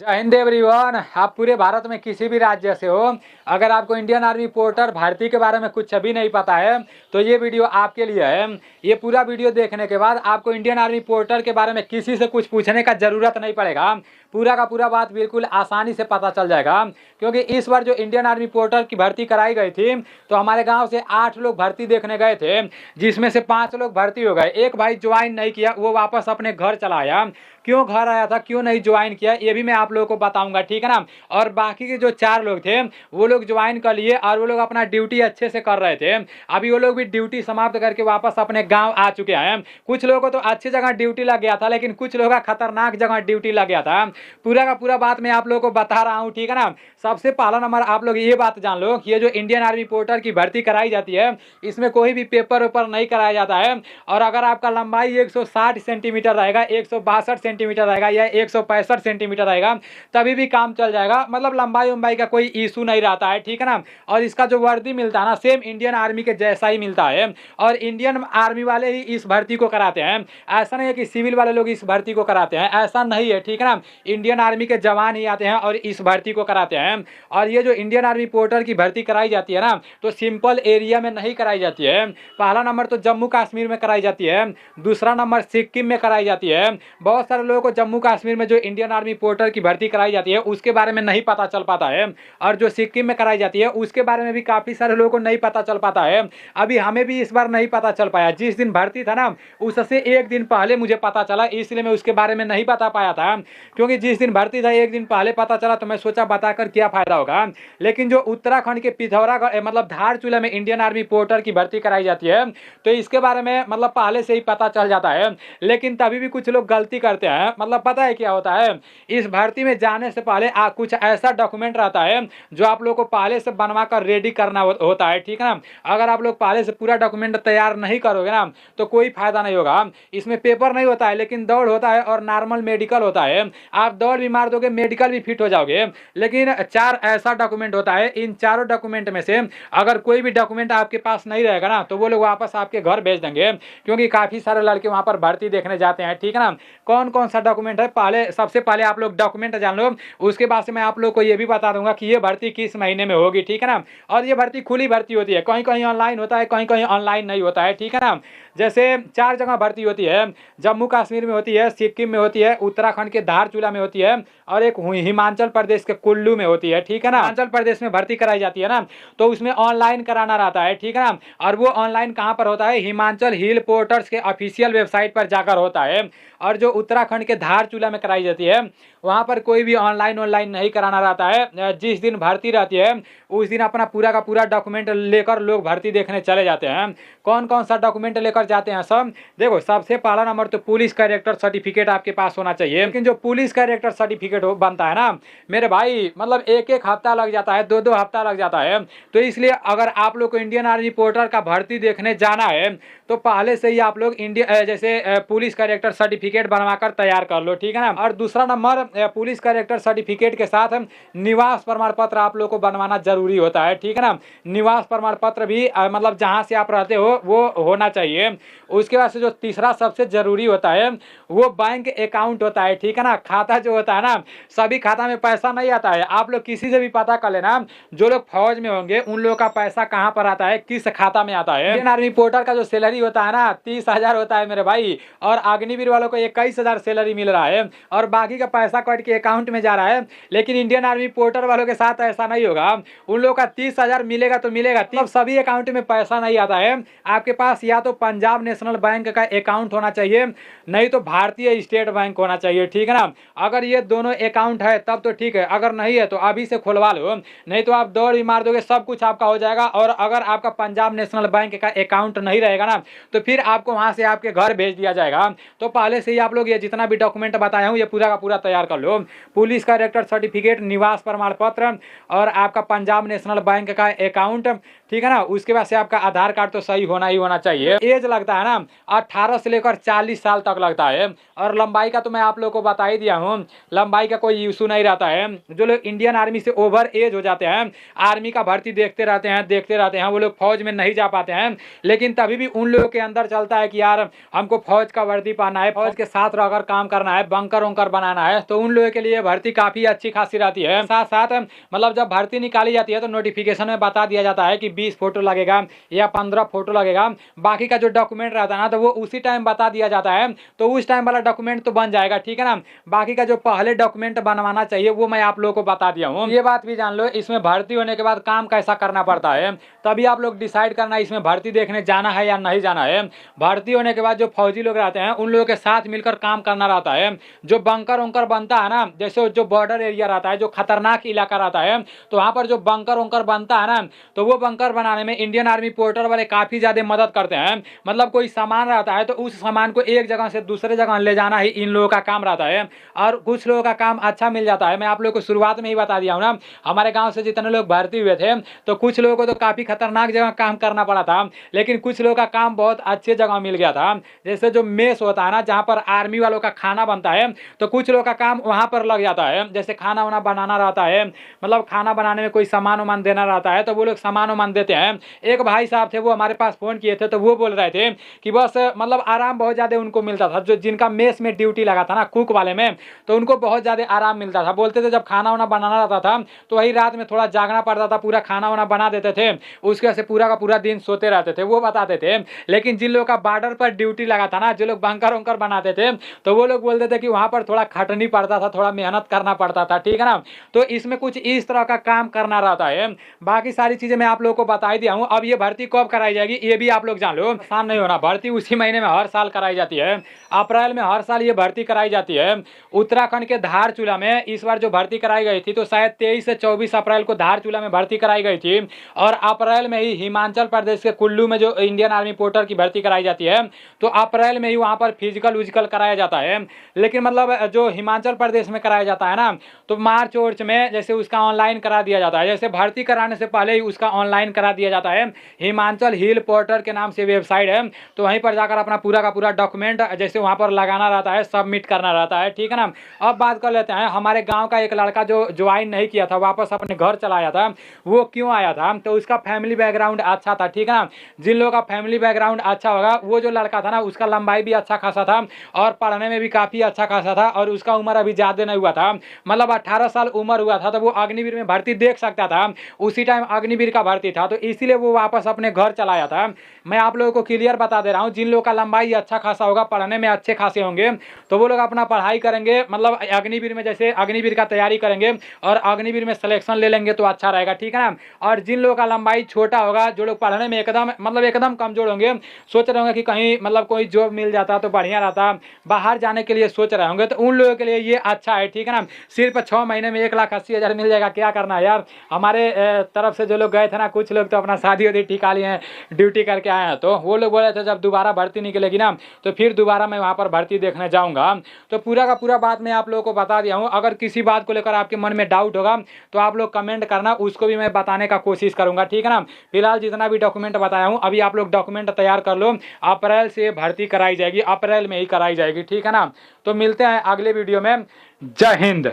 जय हिंद एवरीवन। आप पूरे भारत में किसी भी राज्य से हो, अगर आपको इंडियन आर्मी पोर्टर भर्ती के बारे में कुछ भी नहीं पता है तो ये वीडियो आपके लिए है। ये पूरा वीडियो देखने के बाद आपको इंडियन आर्मी पोर्टर के बारे में किसी से कुछ पूछने का जरूरत नहीं पड़ेगा। पूरा का पूरा बात बिल्कुल आसानी से पता चल जाएगा, क्योंकि इस बार जो इंडियन आर्मी पोर्टर की भर्ती कराई गई थी तो हमारे गाँव से 8 लोग भर्ती देखने गए थे, जिसमें से 5 लोग भर्ती हो गए। एक भाई ज्वाइन नहीं किया, वो वापस अपने घर चला आया। क्यों घर आया था, क्यों नहीं ज्वाइन किया, ये भी मैं आप लोगों को बताऊंगा, ठीक है ना। और बाकी के जो 4 लोग थे वो लोग ज्वाइन कर लिए और वो लोग अपना ड्यूटी अच्छे से कर रहे थे। अभी वो लोग भी ड्यूटी समाप्त करके वापस अपने गांव आ चुके हैं। कुछ लोगों को तो अच्छी जगह ड्यूटी लग गया था, लेकिन कुछ लोगों का खतरनाक जगह ड्यूटी लग गया था। पूरा का पूरा बात मैं आप लोगों को बता रहा हूँ, ठीक है ना। सबसे पहला नंबर आप लोग ये बात जान लो कि ये जो इंडियन आर्मी पोर्टर की भर्ती कराई जाती है इसमें कोई भी पेपर वेपर नहीं कराया जाता है। और अगर आपका लंबाई 160 सेंटीमीटर रहेगा, 162 सेंटीमीटर रहेगा या 165 सेंटीमीटर रहेगा तभी भी काम चल जाएगा। मतलब लंबाई उम्बाई का कोई इशू नहीं रहता है, ठीक है ना। और इसका जो वर्दी मिलता है ना सेम इंडियन आर्मी के जैसा ही मिलता है। और इंडियन आर्मी वाले ही इस भर्ती को कराते हैं, ऐसा नहीं है कि सिविल वाले लोग इस भर्ती को कराते हैं, ऐसा नहीं है, ठीक है ना। इंडियन आर्मी के जवान ही आते हैं और इस भर्ती को कराते हैं। और ये जो इंडियन आर्मी पोर्टर की भर्ती कराई जाती है ना तो सिंपल एरिया में नहीं कराई जाती है। पहला नंबर तो जम्मू कश्मीर में कराई जाती है, दूसरा नंबर सिक्किम में कराई जाती है। बहुत सारे लोगों को जम्मू कश्मीर में जो इंडियन आर्मी पोर्टर की भर्ती कराई जाती है उसके बारे में नहीं पता चल पाता है, और जो सिक्किम में कराई जाती है उसके बारे में भी काफी सारे लोगों को नहीं पता चल पाता है। अभी हमें भी इस बार नहीं पता चल पाया, जिस दिन भर्ती था ना उससे एक दिन पहले मुझे पता चला, इसलिए मैं उसके बारे में नहीं बता पाया था। क्योंकि जिस दिन भर्ती था एक दिन पहले पता चला तो मैं सोचा बताकर क्या फायदा होगा। लेकिन जो उत्तराखंड के पिथौरागढ़ मतलब धारचूला में इंडियन आर्मी पोर्टर की भर्ती कराई जाती है तो इसके बारे में मतलब पहले से ही पता चल जाता है। लेकिन तभी भी कुछ लोग गलती करते हैं। मतलब पता है क्या होता है, इस भर्ती में जाने से पहले कुछ ऐसा डॉक्यूमेंट रहता है जो आप लोग को पहले से बनवा कर रेडी करना होता है, ठीक है ना। अगर आप लोग पहले से पूरा डॉक्यूमेंट तैयार नहीं करोगे ना तो कोई फायदा नहीं होगा। इसमें पेपर नहीं होता है लेकिन दौड़ होता है और नॉर्मल मेडिकल होता है। आप दौड़ भी मार दोगे मेडिकल भी फिट हो जाओगे। लेकिन 4 ऐसा डॉक्यूमेंट होता है, इन चारों डॉक्यूमेंट में से अगर कोई भी डॉक्यूमेंट आपके पास नहीं रहेगा ना तो वो लोग वापस आपके घर भेज देंगे, क्योंकि काफी सारे लड़के वहां पर भर्ती देखने जाते हैं, ठीक है ना। कौन कौन सा डॉक्यूमेंट है, पहले सबसे पहले आप लोग डॉक्यूमेंट जान लो, उसके बाद से मैं आप लोग को ये भी बता दूंगा कि ये भर्ती किस महीने में होगी, ठीक है ना। और ये भर्ती खुली भर्ती होती है, कहीं कहीं ऑनलाइन होता है, कहीं कहीं ऑनलाइन नहीं होता है, ठीक है ना। जैसे 4 जगह भर्ती होती है, जम्मू कश्मीर में होती है, सिक्किम में होती है, उत्तराखंड के धारचूला में होती है और एक हिमाचल प्रदेश के कुल्लू में होती है, ठीक है ना। हिमाचल प्रदेश में भर्ती कराई जाती है ना तो उसमें ऑनलाइन कराना रहता है, ठीक है ना। और वो ऑनलाइन कहाँ पर होता है, हिमाचल हिल पोर्टर्स के ऑफिशियल वेबसाइट पर जाकर होता है। और जो उत्तराखंड के धारचूला में कराई जाती है वहाँ पर कोई भी ऑनलाइन नहीं कराना रहता है। जिस दिन भर्ती रहती है उस दिन अपना पूरा का पूरा डॉक्यूमेंट लेकर लोग भर्ती देखने चले जाते हैं। कौन कौन सा डॉक्यूमेंट लेकर जाते हैं सब देखो। सबसे पहला नंबर तो पुलिस कैरेक्टर सर्टिफिकेट आपके पास होना चाहिए। लेकिन जो पुलिस कैरेक्टर सर्टिफिकेट बनता है ना मेरे भाई, मतलब एक हफ्ता लग जाता है, 2 हफ्ता लग जाता है। तो इसलिए अगर आप लोग को इंडियन आर्मी पोर्टर का भर्ती देखने जाना है तो पहले से ही आप लोग इंडिया जैसे पुलिस कैरेक्टर सर्टिफिकेट बनवाकर तैयार कर लो, ठीक है ना। और दूसरा नंबर पुलिस कैरेक्टर सर्टिफिकेट के साथ निवास प्रमाण पत्र आप लोग को बनवाना जरूरी होता है, ठीक है ना। निवास प्रमाण पत्र भी मतलब जहां से आप रहते हो वो होना चाहिए। उसके बाद से जो तीसरा सबसे जरूरी होता है वो बैंक अकाउंट होता है, ठीक है ना। खाता जो होता है ना, सभी खाता में पैसा नहीं आता है। आप लोग किसी से भी पता कर लेना, जो लोग फौज में होंगे उन लोगों का पैसा कहाँ पर आता है, किस खाता में आता है। इंडियन आर्मी पोर्टर का जो सैलरी होता है ना 30,000 होता है मेरे भाई, और अग्निवीर वालों को 21,000 सैलरी मिल रहा है और बाकी का पैसा कट के अकाउंट में जा रहा है। लेकिन इंडियन आर्मी पोर्टर वालों के साथ ऐसा नहीं होगा। उन लोगों का 30,000 मिलेगा तो मिलेगा, तब सभी अकाउंट में पैसा नहीं आता है। आपके पास या तो पंजाब नेशनल बैंक का अकाउंट होना चाहिए, नहीं तो भारतीय स्टेट बैंक होना चाहिए, ठीक है ना। अगर ये दोनों अकाउंट है तब तो ठीक है, अगर नहीं है तो अभी से खुलवा लो, नहीं तो आप दौड़ भी मार दोगे सब कुछ आपका हो जाएगा। और अगर आपका पंजाब नेशनल बैंक का अकाउंट नहीं रहेगा ना तो फिर आपको वहां से आपके घर भेज दिया जाएगा। तो पहले से ही आप लोग ये जितना भी डॉक्यूमेंट बताया हूँ ये पूरा का पूरा तैयार कर लो। पुलिस कैरेक्टर सर्टिफिकेट, निवास प्रमाण पत्र और आपका पंजाब नेशनल बैंक का अकाउंट, ठीक है ना। उसके बाद से आपका आधार कार्ड तो सही होना ही होना चाहिए। एज लगता है ना 18 से लेकर 40 साल तक लगता है। और लंबाई का तो मैं आप लोगों को बता ही दिया हूँ, लंबाई का कोई इशू नहीं रहता है। जो लोग इंडियन आर्मी से ओवर एज हो जाते हैं, आर्मी का भर्ती देखते रहते हैं, वो लोग फौज में नहीं जा पाते हैं, लेकिन तभी भी उन लोगों के अंदर चलता है कि यार हमको फौज का वर्दी पाना है, फौज के साथ रहकर काम करना है, बंकर वंकर बनाना है, तो उन लोगों के लिए भर्ती काफी अच्छी खासी रहती है। साथ साथ मतलब जब भर्ती निकाली जाती है तो नोटिफिकेशन में बता दिया जाता है कि 20 फोटो लगेगा या 15 फोटो लगेगा। बाकी का जो डॉक्यूमेंट रहता है ना, तो वो उसी टाइम बता दिया जाता है, तो उस टाइम वाला डॉक्यूमेंट तो बन जाएगा, ठीक है ना। बाकी का जो पहले डॉक्यूमेंट बनवाना चाहिए वो मैं आप लोगों को बता दिया हूँ। ये बात भी जान लो, इसमें भर्ती होने के बाद काम कैसा करना पड़ता है, तभी आप लोग डिसाइड करना इसमें भर्ती देखने जाना है या नहीं जाना है। भर्ती होने के बाद जो फौजी लोग रहते हैं उन लोगों के साथ मिलकर काम करना रहता है। जो बंकर वंकर बनता है ना, जैसे जो बॉर्डर एरिया रहता है, जो खतरनाक इलाका रहता है, तो वहां पर जो बंकर वंकर बनता है ना, तो वो बंकर बनाने में इंडियन आर्मी पोर्टर वाले काफी ज्यादा मदद करते हैं। मतलब कोई सामान रहता है तो उस सामान को एक जगह से दूसरे जगह ले जाना ही इन लोगों का काम रहता है। और कुछ लोगों का काम अच्छा मिल जाता है। मैं आप लोगों को शुरुआत में ही बता दिया हूँ ना, हमारे गाँव से जितने लोग भर्ती हुए थे तो कुछ लोगों को तो काफी खतरनाक जगह काम करना पड़ा था, लेकिन कुछ लोगों का काम बहुत अच्छे जगह मिल गया था। जैसे जो मेस होता है ना, जहाँ पर आर्मी वालों का खाना बनता है, तो कुछ लोगों का काम वहां पर लग जाता है। जैसे खाना वाना बनाना रहता है, मतलब खाना बनाने में कोई सामान वामान देना रहता है, तो वो लोग सामान वामान देते हैं। एक भाई साहब थे, वो हमारे पास फोन किए थे, तो वो बोल रहे थे कि बस मतलब आराम बहुत ज्यादा उनको मिलता था। जो जिनका मेस में ड्यूटी लगा था ना, कुक वाले में, तो उनको बहुत ज्यादा आराम मिलता था। बोलते थे जब खाना वाना बनाना रहता था तो वही रात में थोड़ा जागना पड़ता था, पूरा खाना वाना बना देते थे, उसके वजह से पूरा का पूरा दिन सोते रहते थे, वो बताते थे। लेकिन जिन लोगों का बॉर्डर पर ड्यूटी लगा था ना, जो लोग बंकर वंकर बनाते थे, तो वो लोग बोलते थे कि वहां पर थोड़ा खटनी पड़ता था, थोड़ा मेहनत करना पड़ता था, ठीक है ना। तो इसमें कुछ इस तरह का काम करना रहता है। बाकी सारी चीजें मैं आप लोगों को बता ही दिया हूँ। अब ये भर्ती कब कराई जाएगी ये भी आप लोग जान लो, आसान नहीं होना। भर्ती उसी महीने में हर साल कराई जाती है, अप्रैल में हर साल ये भर्ती कराई जाती है। उत्तराखंड के धारचूला में इस बार जो भर्ती कराई गई थी, तो शायद 23 से 24 अप्रैल को धारचूला में भर्ती कराई गई थी। और अप्रैल में ही हिमाचल प्रदेश के कुल्लू में जो इंडियन आर्मी पोर्टर की भर्ती कराई जाती है, तो अप्रैल में ही वहां पर फिजिकल विजिकल कराया जाता है। लेकिन मतलब जो हिमाचल प्रदेश में कराया जाता है ना, तो मार्च वर्च में जैसे उसका ऑनलाइन करा दिया जाता है। जैसे भर्ती कराने से पहले ही उसका ऑनलाइन करा दिया जाता है। हिमाचल हिल पोर्टर के नाम से वेबसाइट है, तो वहीं पर जाकर अपना पूरा का पूरा डॉक्यूमेंट जैसे वहां पर लगाना रहता है, सबमिट करना रहता है, ठीक है ना। अब बात कर लेते हैं, हमारे गांव का एक लड़का जो ज्वाइन नहीं किया था, वापस अपने घर चला आया था, वो क्यों आया था, तो उसका फैमिली बैकग्राउंड अच्छा था, ठीक है ना। जिन लोगों का फैमिली बैकग्राउंड अच्छा होगा, वो जो लड़का था ना, उसका लंबाई भी अच्छा खासा था और पढ़ने में भी काफी अच्छा खासा था, और उसका उम्र अभी ज्यादा नहीं हुआ था, मतलब 18 साल उम्र हुआ था, तो वो अग्निवीर में भर्ती देख सकता था। उसी टाइम अग्निवीर का भर्ती था, तो इसीलिए वो वापस अपने घर चला आया था। मैं आप लोगों को क्लियर बता दे रहा हूँ, जिन लोगों का लंबाई अच्छा खासा होगा, पढ़ने में अच्छे खासे होंगे, तो वो लोग अपना पढ़ाई करेंगे, मतलब अग्निवीर में जैसे अग्निवीर का तैयारी करेंगे और अग्निवीर में सिलेक्शन ले लेंगे तो अच्छा रहेगा, ठीक है ना। और जिन लोगों का लंबाई छोटा होगा, जो लोग पढ़ने में एकदम मतलब एकदम कमजोर होंगे, सोच रहे होंगे कि कहीं मतलब कोई जॉब मिल जाता तो बढ़िया रहता, बाहर जाने के लिए सोच रहे होंगे, तो उन लोगों के लिए ये अच्छा है, ठीक है ना। सिर्फ 6 महीने में 1,80,000 मिल जाएगा, क्या करना है यार। हमारे तरफ से जो लोग गए थे ना, कुछ लोग तो अपना शादी वादी ठिका लिए हैं, ड्यूटी करके आए हैं, तो वो लोग बोले थे जब दोबारा भर्ती निकलेगी ना, तो फिर दोबारा मैं वहाँ पर भर्ती देखने जाऊँगा। तो पूरा का पूरा बात मैं आप लोगों को बता दिया हूँ। अगर किसी बात को लेकर आपके मन में डाउट होगा तो आप लोग कमेंट करना, उसको भी मैं बताने का कोशिश करूँगा, ठीक है ना। फिलहाल जितना भी डॉक्यूमेंट बताया हूँ, अभी आप लोग डॉक्यूमेंट तैयार कर लो, अप्रैल से भर्ती कराई जाएगी, अप्रैल में ही कराई जाएगी, ठीक है ना। तो मिलते हैं अगले वीडियो में। जय हिंद।